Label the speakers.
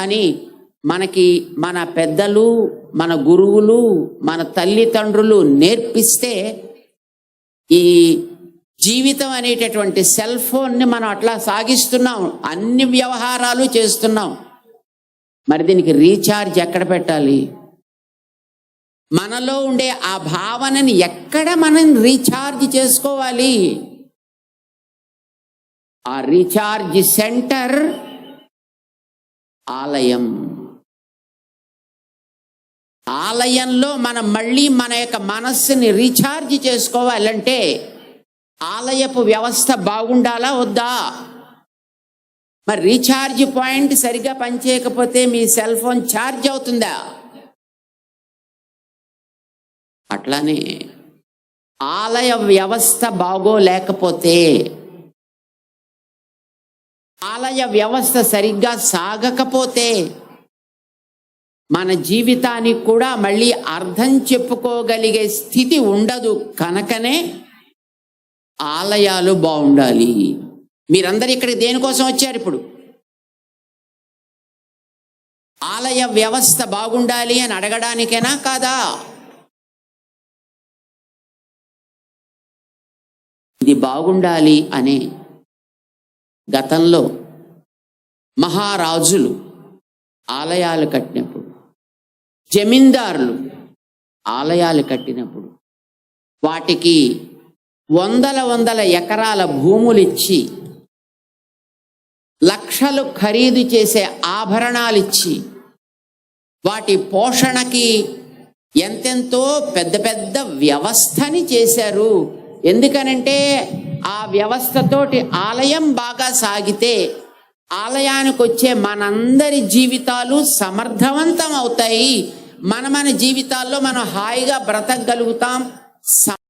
Speaker 1: అని మనకి మన పెద్దలు, మన గురువులు, మన తల్లిదండ్రులు నేర్పిస్తే ఈ జీవితం అనేటటువంటి సెల్ ఫోన్ని మనం అట్లా సాగిస్తున్నాం, అన్ని వ్యవహారాలు చేస్తున్నాం. మరి దీనికి రీఛార్జ్ ఎక్కడ పెట్టాలి? మనలో ఉండే ఆ భావనని ఎక్కడ మనం రీఛార్జ్ చేసుకోవాలి? ఆ రీఛార్జ్ సెంటర్ ఆలయం. ఆలయంలో మనం మళ్ళీ మన యొక్క మనస్సుని రీఛార్జ్ చేసుకోవాలంటే ఆలయపు వ్యవస్థ బాగుండాలా వద్దా? మరి రీఛార్జ్ పాయింట్ సరిగా పనిచేయకపోతే మీ సెల్ ఫోన్ ఛార్జ్ అవుతుందా? అట్లానే ఆలయ వ్యవస్థ బాగోలేకపోతే, ఆలయ వ్యవస్థ సరిగ్గా సాగకపోతే మన జీవితానికి కూడా మళ్ళీ అర్థం చెప్పుకోగలిగే స్థితి ఉండదు. కనుకనే ఆలయాలు బాగుండాలి. మీరందరూ ఇక్కడికి దేనికోసం వచ్చారు? ఇప్పుడు ఆలయ వ్యవస్థ బాగుండాలి అని అడగడానికేనా కాదా? ఇది బాగుండాలి అనే గతంలో మహారాజులు ఆలయాలు కట్టినప్పుడు, జమీందారులు ఆలయాలు కట్టినప్పుడు వాటికి వందల ఎకరాల భూములిచ్చి, లక్షలు ఖరీదు చేసే ఆభరణాలిచ్చి, వాటి పోషణకి ఎంతెంతో పెద్ద వ్యవస్థని చేశారు. ఎందుకనంటే ఆ వ్యవస్థతోటి ఆలయం బాగా సాగితే ఆలయానికి వచ్చే మనందరి జీవితాలు సమర్థవంతం అవుతాయి. మన జీవితాల్లో మనం హాయిగా బ్రతకగలుగుతాం.